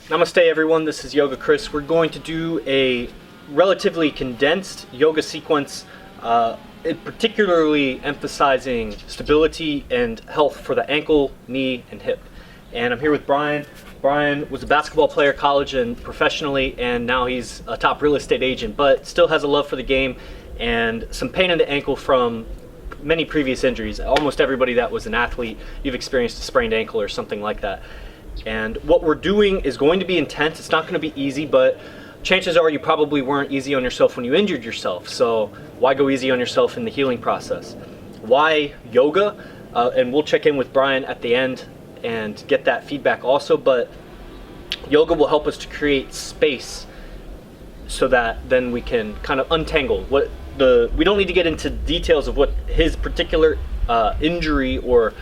Namaste everyone, this is Yoga Chris. We're going to do a relatively condensed yoga sequence, particularly emphasizing stability and health for the ankle, knee, and hip. And I'm here with Brian. Brian was a basketball player, college and professionally, and now he's a top real estate agent, but still has a love for the game and some pain in the ankle from many previous injuries. Almost everybody that was an athlete, you've experienced a sprained ankle or something like that. And what we're doing is going to be intense. It's not going to be easy, but chances are you probably weren't easy on yourself when you injured yourself. So why go easy on yourself in the healing process? Why yoga? And we'll check in with Brian at the end and get that feedback also. But yoga will help us to create space so that then we can kind of untangle we don't need to get into details of what his particular injury or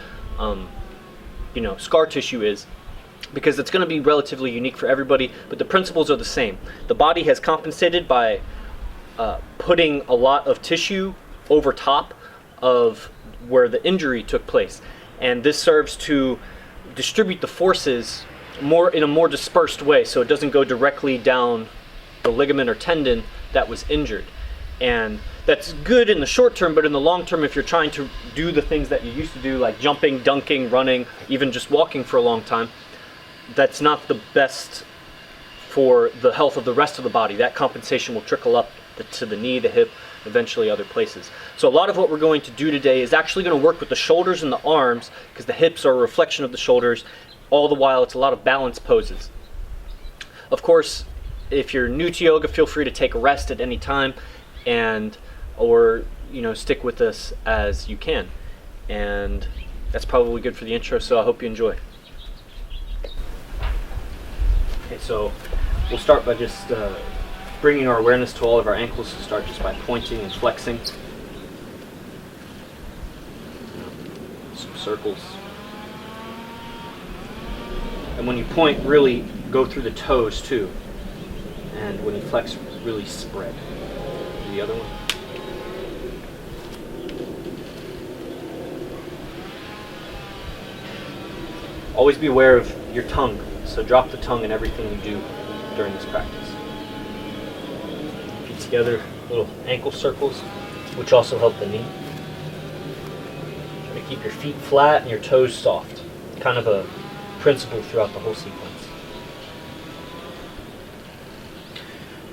scar tissue is, because it's going to be relatively unique for everybody, but the principles are the same. The body has compensated by putting a lot of tissue over top of where the injury took place, and this serves to distribute the forces in a more dispersed way, so it doesn't go directly down the ligament or tendon that was injured. And that's good in the short term, but in the long term, if you're trying to do the things that you used to do, like jumping, dunking, running, even just walking for a long time, that's not the best for the health of the rest of the body. That compensation will trickle up to the knee, the hip, eventually other places. So a lot of what we're going to do today is actually going to work with the shoulders and the arms, because the hips are a reflection of the shoulders. All the while, it's a lot of balance poses. Of course, if you're new to yoga, feel free to take a rest at any time, or stick with us as you can. And that's probably good for the intro, so I hope you enjoy. Okay, so we'll start by just bringing our awareness to all of our ankles. So start just by pointing and flexing. Some circles. And when you point, really go through the toes too. And when you flex, really spread. The other one. Always be aware of your tongue. So drop the tongue in everything you do during this practice. Feet together, little ankle circles, which also help the knee. Try to keep your feet flat and your toes soft. Kind of a principle throughout the whole sequence.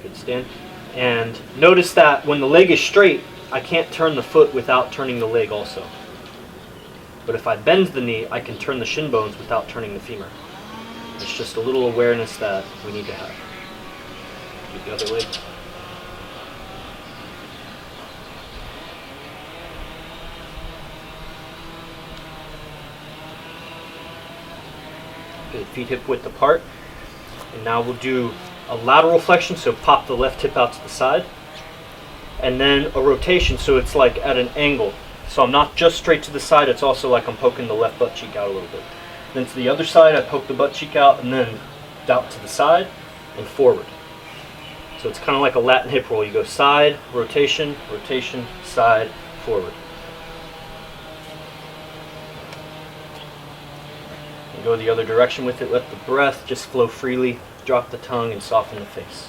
Good, stand. And notice that when the leg is straight, I can't turn the foot without turning the leg also. But if I bend the knee, I can turn the shin bones without turning the femur. It's just a little awareness that we need to have. Keep the other leg. Good, feet hip width apart. And now we'll do a lateral flexion, so pop the left hip out to the side. And then a rotation, so it's like at an angle. So I'm not just straight to the side, it's also like I'm poking the left butt cheek out a little bit. Then to the other side, I poke the butt cheek out, and then out to the side and forward. So it's kind of like a Latin hip roll. You go side, rotation, rotation, side, forward. And go the other direction with it. Let the breath just flow freely. Drop the tongue and soften the face.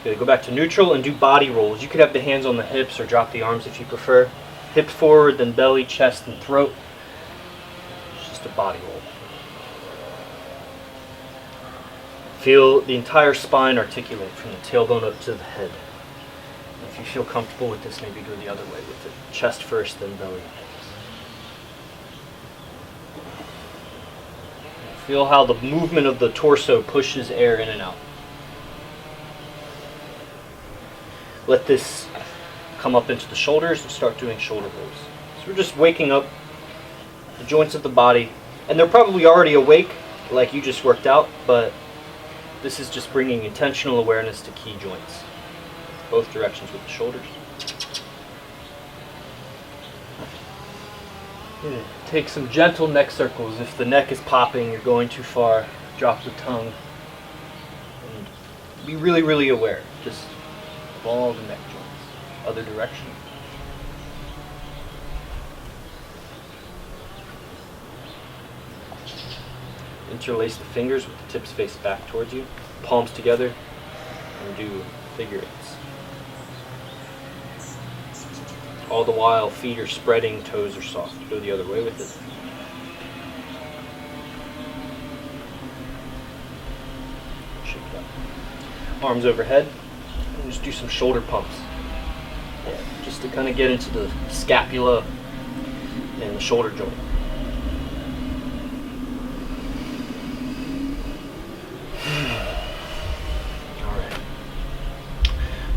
Okay, go back to neutral and do body rolls. You could have the hands on the hips or drop the arms if you prefer. Hips forward, then belly, chest, and throat. A body roll. Feel the entire spine articulate from the tailbone up to the head. If you feel comfortable with this, maybe go the other way with it. Chest first, then belly. Feel how the movement of the torso pushes air in and out. Let this come up into the shoulders and start doing shoulder rolls. So we're just waking up the joints of the body, and they're probably already awake like you just worked out, but this is just bringing intentional awareness to key joints, both directions with the shoulders. Take some gentle neck circles. If the neck is popping, you're going too far, drop the tongue, and be really, really aware just of all the neck joints. Other direction. Interlace the fingers with the tips face back towards you, palms together, and do figure eights. All the while, feet are spreading, toes are soft. Go the other way with it. Shake it up. Arms overhead, and just do some shoulder pumps. Yeah, just to kind of get into the scapula and the shoulder joint.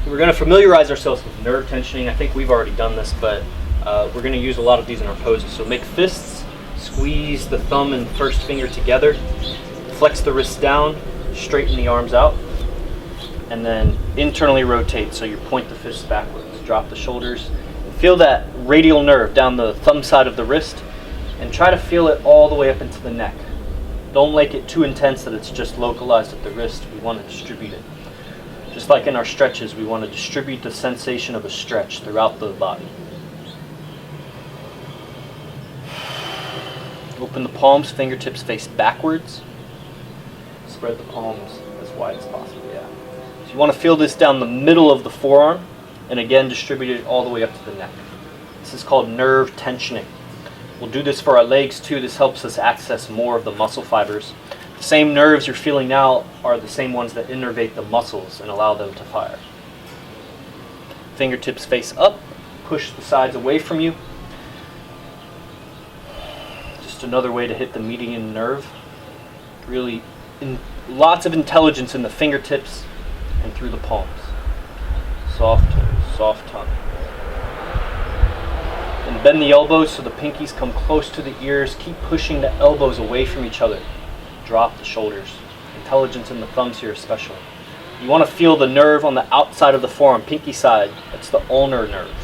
We're going to familiarize ourselves with nerve tensioning. I think we've already done this, but we're going to use a lot of these in our poses. So make fists, squeeze the thumb and first finger together, flex the wrists down, straighten the arms out, and then internally rotate so you point the fists backwards. Drop the shoulders. Feel that radial nerve down the thumb side of the wrist, and try to feel it all the way up into the neck. Don't make it too intense that it's just localized at the wrist. We want to distribute it. Just like in our stretches, we want to distribute the sensation of a stretch throughout the body. Open the palms, fingertips face backwards. Spread the palms as wide as possible, yeah. So you want to feel this down the middle of the forearm, and again distribute it all the way up to the neck. This is called nerve tensioning. We'll do this for our legs too. This helps us access more of the muscle fibers. The same nerves you're feeling now are the same ones that innervate the muscles and allow them to fire. Fingertips face up, push the sides away from you. Just another way to hit the median nerve. Really, lots of intelligence in the fingertips and through the palms. Soft toes, soft tongue. And bend the elbows so the pinkies come close to the ears. Keep pushing the elbows away from each other. Drop the shoulders. Intelligence in the thumbs here especially. You want to feel the nerve on the outside of the forearm, pinky side. That's the ulnar nerve.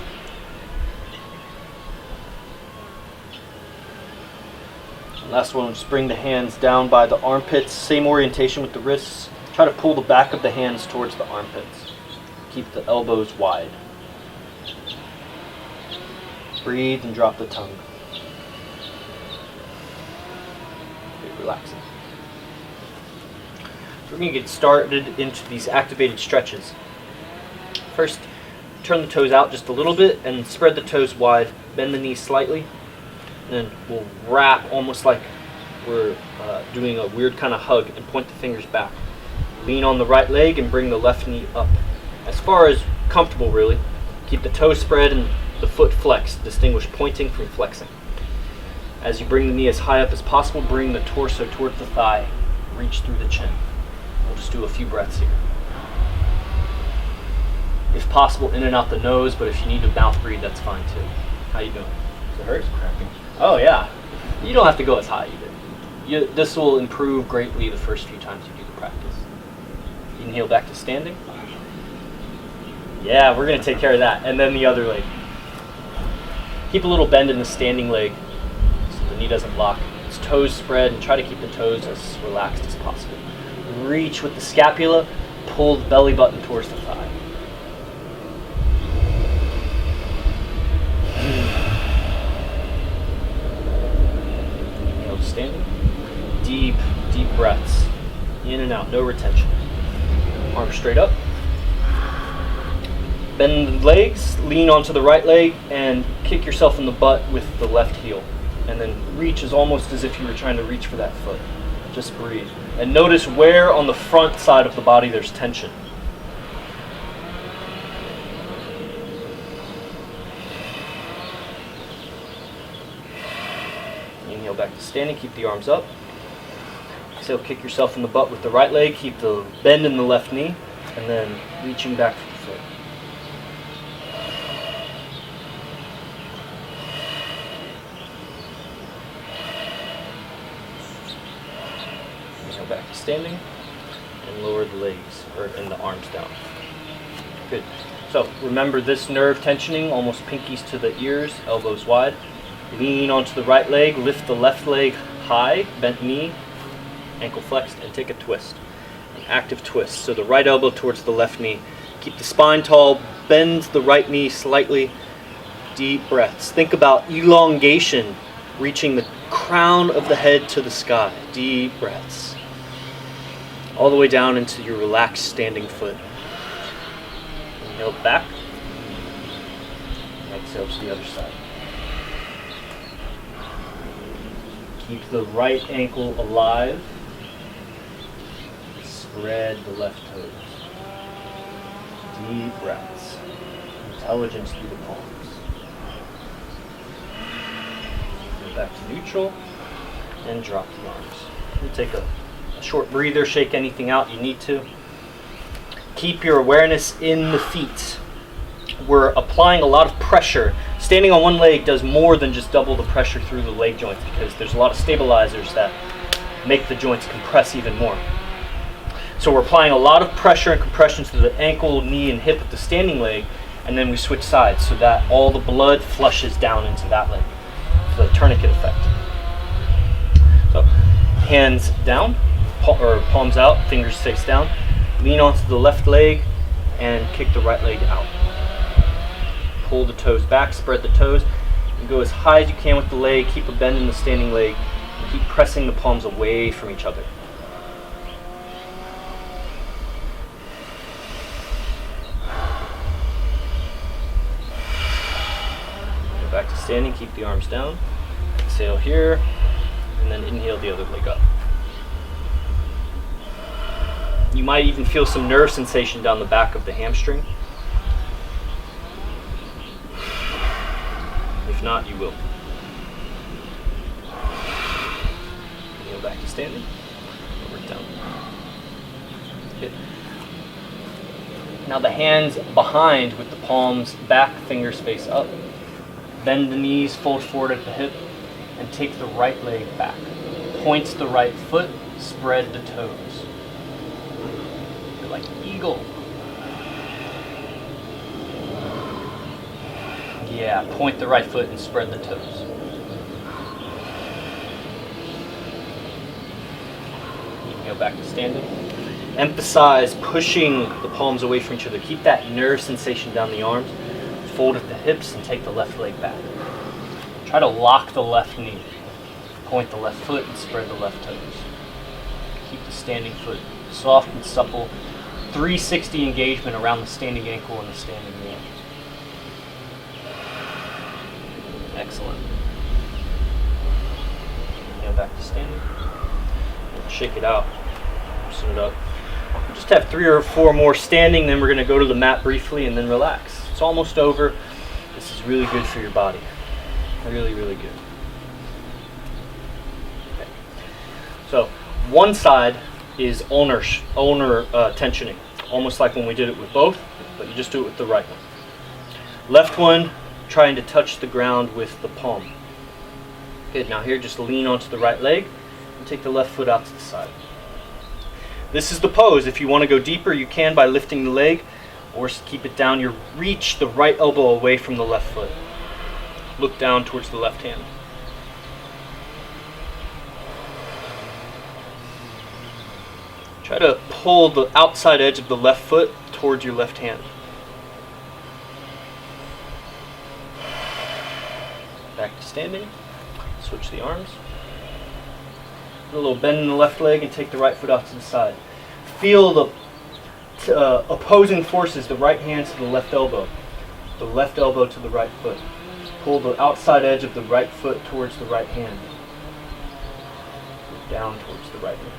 And last one, just bring the hands down by the armpits. Same orientation with the wrists. Try to pull the back of the hands towards the armpits. Keep the elbows wide. Breathe and drop the tongue. Okay, relaxing. We're going to get started into these activated stretches. First, turn the toes out just a little bit and spread the toes wide. Bend the knees slightly. And then we'll wrap almost like we're doing a weird kind of hug and point the fingers back. Lean on the right leg and bring the left knee up. As far as comfortable, really. Keep the toes spread and the foot flexed. Distinguish pointing from flexing. As you bring the knee as high up as possible, bring the torso towards the thigh. Reach through the chin. We'll just do a few breaths here. If possible, in and out the nose, but if you need to mouth breathe, that's fine too. How you doing? It hurts crapping. Oh yeah. You don't have to go as high either. This will improve greatly the first few times you do the practice. Inhale back to standing. Yeah, we're going to take care of that. And then the other leg. Keep a little bend in the standing leg so the knee doesn't lock. Its toes spread and try to keep the toes as relaxed as possible. Reach with the scapula, pull the belly button towards the thigh. Inhale to standing. Deep, deep breaths. In and out, no retention. Arms straight up. Bend the legs, lean onto the right leg, and kick yourself in the butt with the left heel. And then reach as almost as if you were trying to reach for that foot. Just breathe. And notice where on the front side of the body there's tension. Inhale back to standing, keep the arms up. Exhale, kick yourself in the butt with the right leg, keep the bend in the left knee, and then reaching back for the foot. Back to standing and lower the legs and the arms down. Good. So remember this nerve tensioning, almost pinkies to the ears, elbows wide. Lean onto the right leg, lift the left leg high, bent knee, ankle flexed, and take a twist. An active twist. So the right elbow towards the left knee. Keep the spine tall, bend the right knee slightly. Deep breaths. Think about elongation, reaching the crown of the head to the sky. Deep breaths. All the way down into your relaxed standing foot. Inhale back. Exhale to the other side. Keep the right ankle alive. Spread the left toes. Deep breaths. Intelligence through the palms. Go back to neutral and drop the arms. We'll take a short breather, shake anything out you need to. Keep your awareness in the feet. We're applying a lot of pressure. Standing on one leg does more than just double the pressure through the leg joints because there's a lot of stabilizers that make the joints compress even more. So we're applying a lot of pressure and compression to the ankle, knee, and hip of the standing leg, and then we switch sides so that all the blood flushes down into that leg. The tourniquet effect. So hands down, or palms out, fingers face down. Lean onto the left leg and kick the right leg out. Pull the toes back, spread the toes, and go as high as you can with the leg. Keep a bend in the standing leg, and keep pressing the palms away from each other. Go back to standing, keep the arms down. Exhale here, and then inhale the other leg up. You might even feel some nerve sensation down the back of the hamstring. If not, you will. Inhale back to standing. Work down. Good. Now the hands behind with the palms back, fingers face up. Bend the knees, fold forward at the hip, and take the right leg back. Point the right foot, spread the toes. You're like an eagle. Yeah, point the right foot and spread the toes. You can go back to standing. Emphasize pushing the palms away from each other. Keep that nerve sensation down the arms. Fold at the hips and take the left leg back. Try to lock the left knee. Point the left foot and spread the left toes. Keep the standing foot soft and supple. 360 engagement around the standing ankle and the standing knee. Excellent. Now back to standing. Shake it out. Loosen it up. Just have 3 or 4 more standing, then we're going to go to the mat briefly and then relax. It's almost over. This is really good for your body. Really, really good. Okay. So one side is ulnar tensioning, almost like when we did it with both, but you just do it with the right one. Left one, trying to touch the ground with the palm. Good. Now here, just lean onto the right leg and take the left foot out to the side. This is the pose. If you want to go deeper, you can by lifting the leg, or keep it down. You reach the right elbow away from the left foot. Look down towards the left hand. Try to pull the outside edge of the left foot towards your left hand. Back to standing. Switch the arms. A little bend in the left leg and take the right foot out to the side. Feel the opposing forces, the right hand to the left elbow to the right foot. Pull the outside edge of the right foot towards the right hand. Down towards the right hand.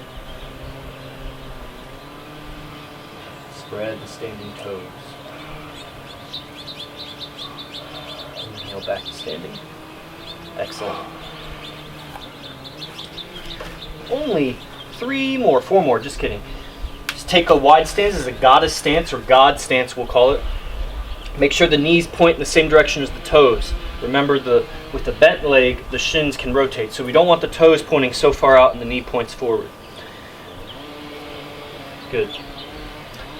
Spread the standing toes. Inhale back to standing. Excellent. Only 4 more, just kidding. Just take a wide stance as a goddess stance, or God stance we'll call it. Make sure the knees point in the same direction as the toes. Remember, with the bent leg, the shins can rotate, so we don't want the toes pointing so far out and the knee points forward. Good.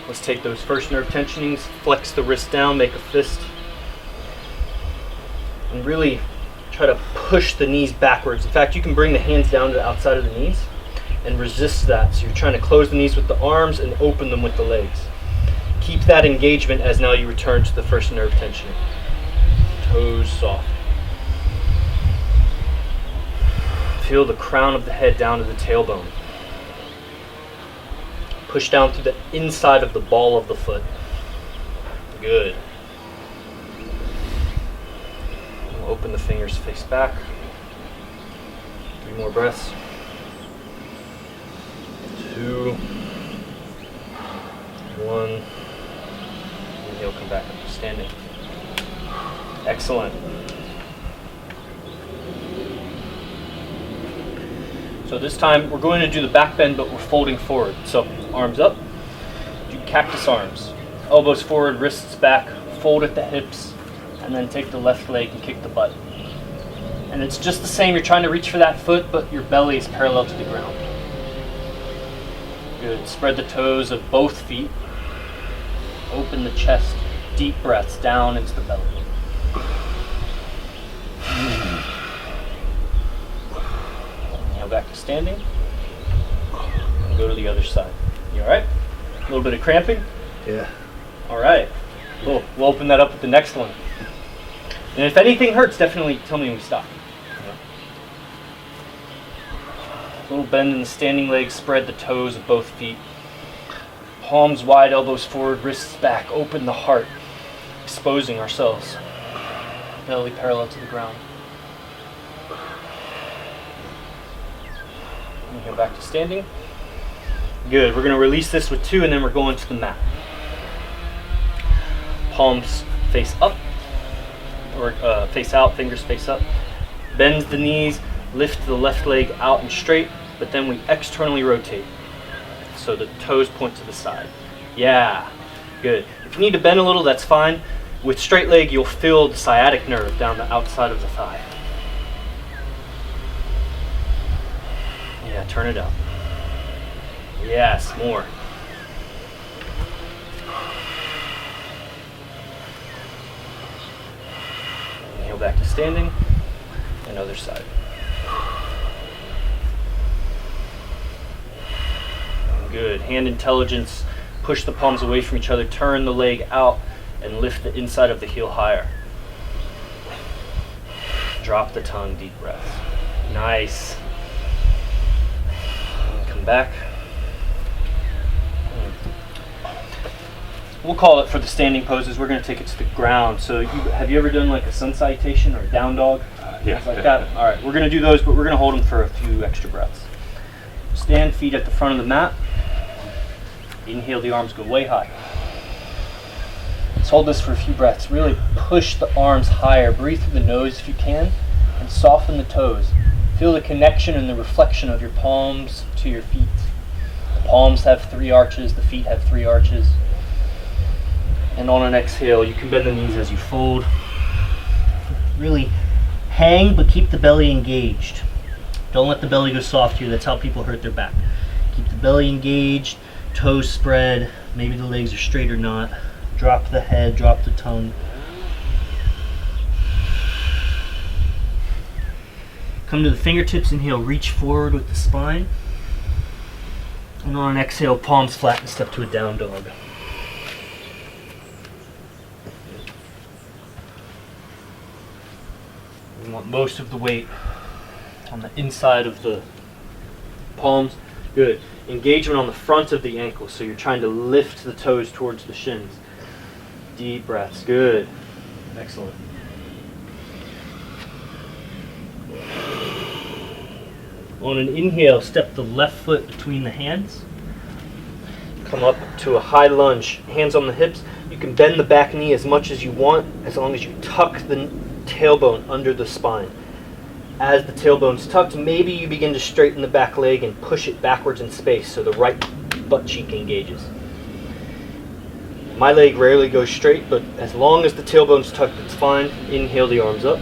Let's take those first nerve tensionings, flex the wrist down, make a fist, and really try to push the knees backwards. In fact, you can bring the hands down to the outside of the knees and resist that. So you're trying to close the knees with the arms and open them with the legs. Keep that engagement as now you return to the first nerve tensioning. Toes soft. feel the crown of the head down to the tailbone. Push down through the inside of the ball of the foot. Good. We'll open the fingers, face back. 3 more breaths. 2, 1. Inhale, come back up to standing. Excellent. So this time we're going to do the back bend, but we're folding forward. So arms up, do cactus arms. Elbows forward, wrists back, fold at the hips, and then take the left leg and kick the butt. And it's just the same, you're trying to reach for that foot, but your belly is parallel to the ground. Good, spread the toes of both feet. Open the chest, deep breaths down into the belly. Inhale back to standing. And go to the other side. You alright? A little bit of cramping? Yeah. Alright. Cool. We'll open that up with the next one. And if anything hurts, definitely tell me when we stop. Little bend in the standing legs, spread the toes of both feet. Palms wide, elbows forward, wrists back, open the heart, exposing ourselves. Belly parallel to the ground. Inhale back to standing. Good, we're going to release this with 2 and then we're going to the mat. Palms face up, or face out, fingers face up. Bend the knees, lift the left leg out and straight, but then we externally rotate. So the toes point to the side. Yeah, good. If you need to bend a little, that's fine. With straight leg, you'll feel the sciatic nerve down the outside of the thigh. Yeah, turn it up. Yes, more. Inhale back to standing, and other side. Good. Hand intelligence. Push the palms away from each other. Turn the leg out and lift the inside of the heel higher. Drop the tongue. Deep breath. Nice. And come back. We'll call it for the standing poses. We're going to take it to the ground. So have you ever done like a sun salutation or a down dog? Yeah. Things like that? All right. We're going to do those, but we're going to hold them for a few extra breaths. Stand, feet at the front of the mat. Inhale, the arms go way high. Let's hold this for a few breaths. Really push the arms higher. Breathe through the nose if you can, and soften the toes. Feel the connection and the reflection of your palms to your feet. The palms have 3 arches, the feet have 3 arches. And on an exhale, you can bend the knees as you fold. Really hang, but keep the belly engaged. Don't let the belly go soft here. That's how people hurt their back. Keep the belly engaged, toes spread. Maybe the legs are straight or not. Drop the head, drop the tongue. Come to the fingertips. Inhale, reach forward with the spine. And on an exhale, palms flat and step to a down dog. We want most of the weight on the inside of the palms. Good. Engagement on the front of the ankle, so you're trying to lift the toes towards the shins. Deep breaths. Good. Excellent. On an inhale, step the left foot between the hands. Come up to a high lunge, hands on the hips. You can bend the back knee as much as you want, as long as you tuck the tailbone under the spine. As the tailbone's tucked, maybe you begin to straighten the back leg and push it backwards in space so the right butt cheek engages. My leg rarely goes straight, but as long as the tailbone's tucked, it's fine. Inhale the arms up.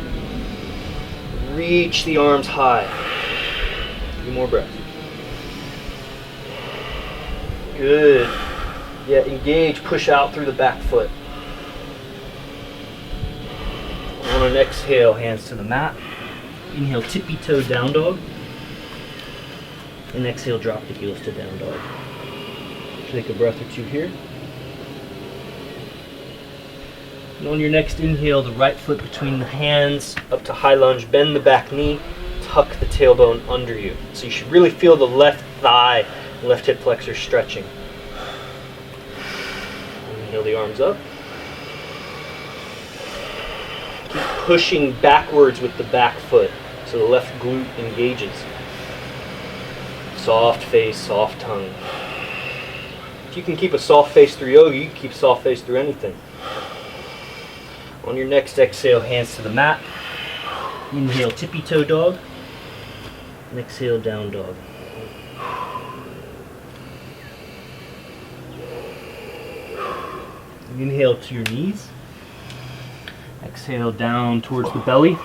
Reach the arms high. A few more breaths. Good. Yeah, engage, push out through the back foot. On an exhale, hands to the mat. Inhale, tippy toe down dog. And exhale, drop the heels to down dog. Take a breath or two here. And on your next inhale, the right foot between the hands, up to high lunge, bend the back knee, tuck the tailbone under you. So you should really feel the left thigh, left hip flexor stretching. Inhale the arms up. Keep pushing backwards with the back foot so the left glute engages. Soft face, soft tongue. If you can keep a soft face through yoga, you can keep a soft face through anything. On your next exhale, hands to the mat. Inhale, tippy toe dog. And exhale, down dog. Inhale to your knees. Exhale down towards the belly.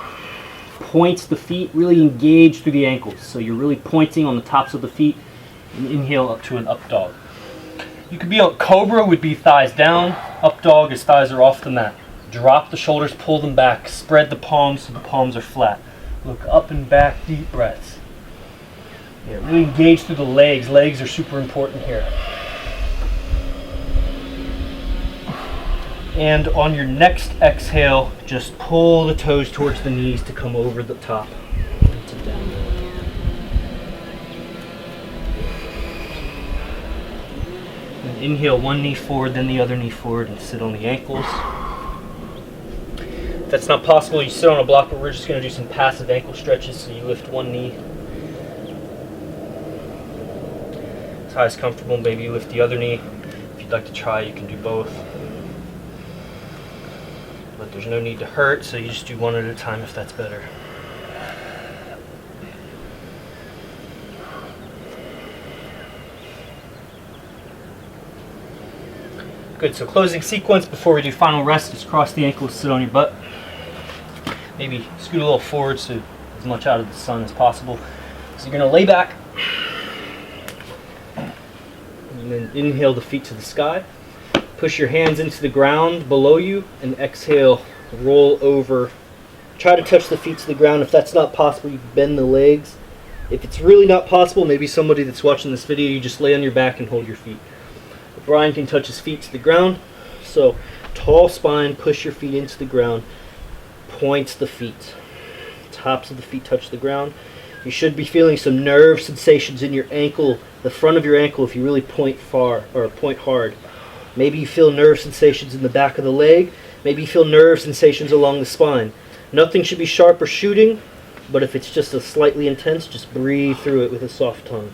Point the feet, really engage through the ankles. So you're really pointing on the tops of the feet. And inhale up to an up dog. You could be a cobra, would be thighs down. Up dog is thighs are off the mat. Drop the shoulders, pull them back. Spread the palms so the palms are flat. Look up and back, deep breaths. Yeah, really engage through the legs. Legs are super important here. And on your next exhale, just pull the toes towards the knees to come over the top. To down dog. And inhale, one knee forward, then the other knee forward, and sit on the ankles. If that's not possible, you sit on a block, but we're just going to do some passive ankle stretches. So you lift one knee. As high as comfortable, maybe you lift the other knee. If you'd like to try, you can do both. But there's no need to hurt, so you just do one at a time if that's better. Good, so closing sequence before we do final rest is cross the ankles, sit on your butt. Maybe scoot a little forward so as much out of the sun as possible. So you're going to lay back. And then inhale the feet to the sky. Push your hands into the ground below you and exhale, roll over. Try to touch the feet to the ground. If that's not possible, you can bend the legs. If it's really not possible, maybe somebody that's watching this video, you just lay on your back and hold your feet. Brian can touch his feet to the ground. So tall spine, push your feet into the ground, point the feet. Tops of the feet touch the ground. You should be feeling some nerve sensations in your ankle, the front of your ankle if you really point far or point hard. Maybe you feel nerve sensations in the back of the leg. Maybe you feel nerve sensations along the spine. Nothing should be sharp or shooting, but if it's just a slightly intense, just breathe through it with a soft tongue.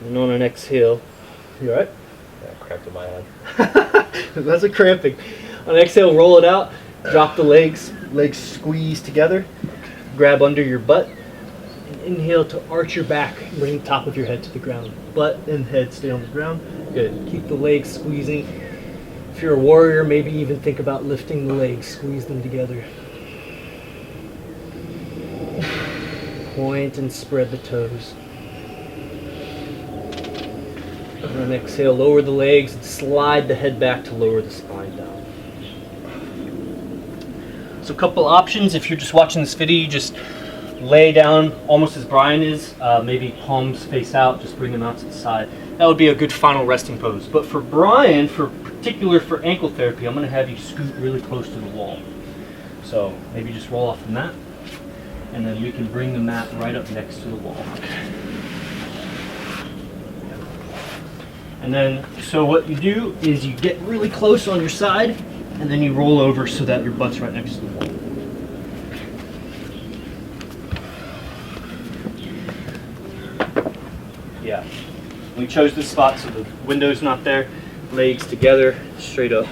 And on an exhale, you alright? Yeah, cramped in my hand. That's a cramping. On exhale, roll it out. Drop the legs. Legs squeeze together. Grab under your butt. And inhale to arch your back. Bring the top of your head to the ground. Butt and head stay on the ground. Good. Keep the legs squeezing. If you're a warrior, maybe even think about lifting the legs. Squeeze them together. Point and spread the toes. And then exhale, lower the legs and slide the head back to lower the spine down. So a couple options. If you're just watching this video, you just lay down almost as Brian is. Maybe palms face out, just bring them out to the side. That would be a good final resting pose. But for Brian, for ankle therapy, I'm going to have you scoot really close to the wall. So maybe just roll off the mat, and then we can bring the mat right up next to the wall. And then, so what you do is you get really close on your side, and then you roll over so that your butt's right next to the wall. Yeah. We chose this spot so the window's not there. Legs together, straight up.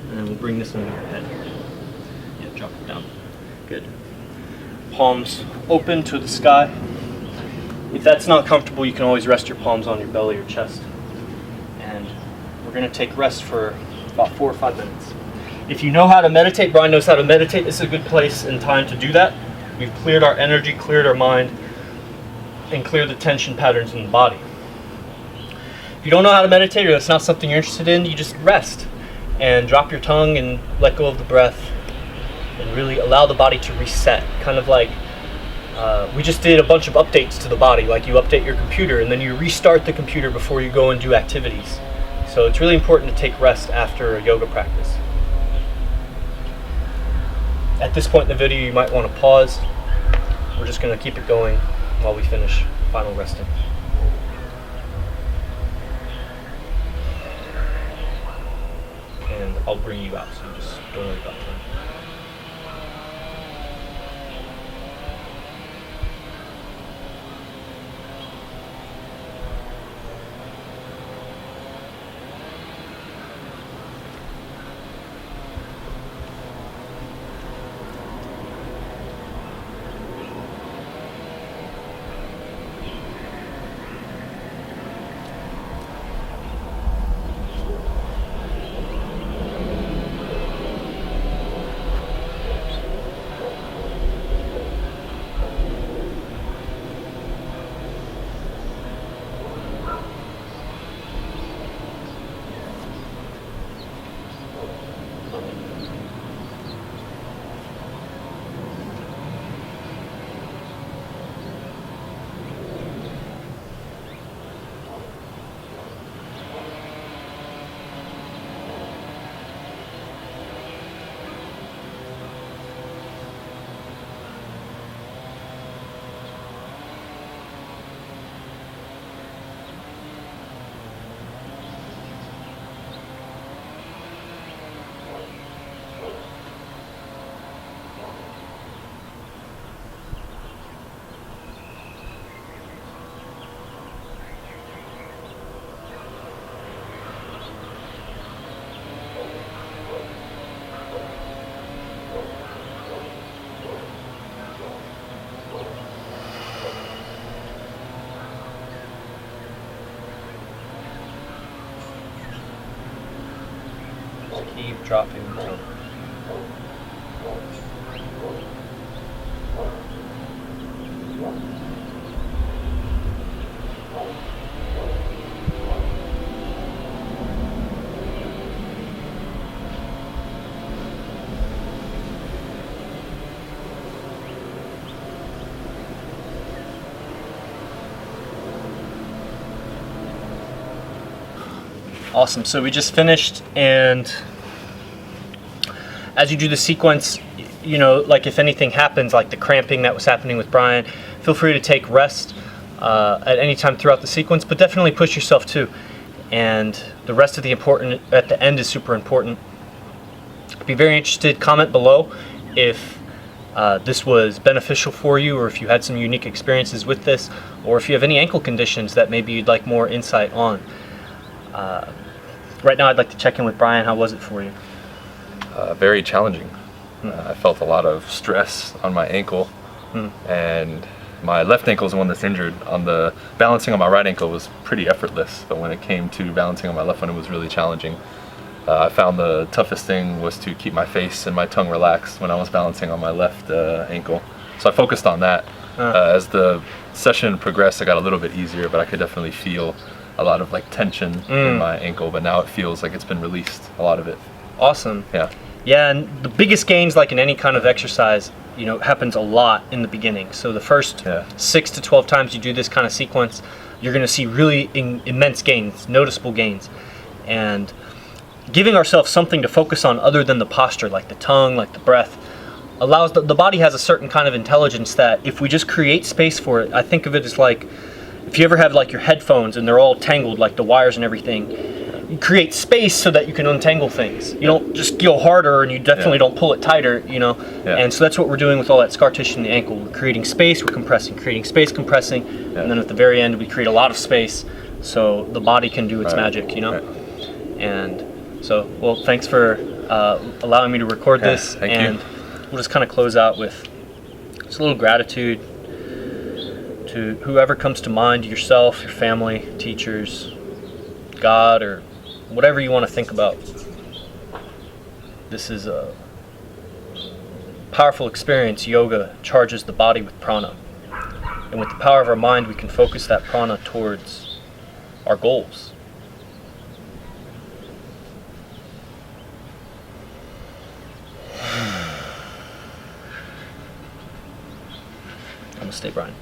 And then we'll bring this under your head. Yeah, drop it down. Good. Palms open to the sky. If that's not comfortable, you can always rest your palms on your belly or chest. And we're going to take rest for about 4 or 5 minutes. If you know how to meditate, Brian knows how to meditate, this is a good place and time to do that. We've cleared our energy, cleared our mind, and cleared the tension patterns in the body. If you don't know how to meditate or that's not something you're interested in, you just rest and drop your tongue and let go of the breath and really allow the body to reset. Kind of like we just did a bunch of updates to the body, like you update your computer and then you restart the computer before you go and do activities. So it's really important to take rest after a yoga practice. At this point in the video, you might want to pause, we're just going to keep it going while we finish final resting. And I'll bring you out, so you just don't worry about that. Keep dropping the tongue. Awesome. So we just finished, and as you do the sequence, you know, like if anything happens, like the cramping that was happening with Brian, feel free to take rest at any time throughout the sequence, but definitely push yourself too. And the rest of the important at the end is super important. Be very interested. Comment below if this was beneficial for you, or if you had some unique experiences with this, or if you have any ankle conditions that maybe you'd like more insight on. Right now I'd like to check in with Brian. How was it for you? Very challenging. I felt a lot of stress on my ankle, and my left ankle is the one that's injured. On the balancing on my right ankle was pretty effortless, but when it came to balancing on my left one, it was really challenging. I found the toughest thing was to keep my face and my tongue relaxed when I was balancing on my left ankle. So I focused on that. As the session progressed, it got a little bit easier, but I could definitely feel a lot of like tension in my ankle, but now it feels like it's been released, a lot of it. Awesome. Yeah. Yeah, and the biggest gains, like in any kind of exercise, you know, happens a lot in the beginning. So the first 6 to 12 times you do this kind of sequence, you're going to see really immense gains, noticeable gains. And giving ourselves something to focus on other than the posture, like the tongue, like the breath, allows the body has a certain kind of intelligence that if we just create space for it, I think of it as like, if you ever have like your headphones and they're all tangled, like the wires and everything, you create space so that you can untangle things. You don't just go harder, and you definitely don't pull it tighter, you know. And so that's what we're doing with all that scar tissue in the ankle. We're creating space, we're compressing, creating space, compressing, and then at the very end we create a lot of space so the body can do its magic, you know. And so, well, thanks for allowing me to record this, and we'll just kind of close out with just a little gratitude to whoever comes to mind, yourself, your family, teachers, God, or whatever you want to think about. This is a powerful experience. Yoga charges the body with prana. And with the power of our mind, we can focus that prana towards our goals. Namaste, Brian.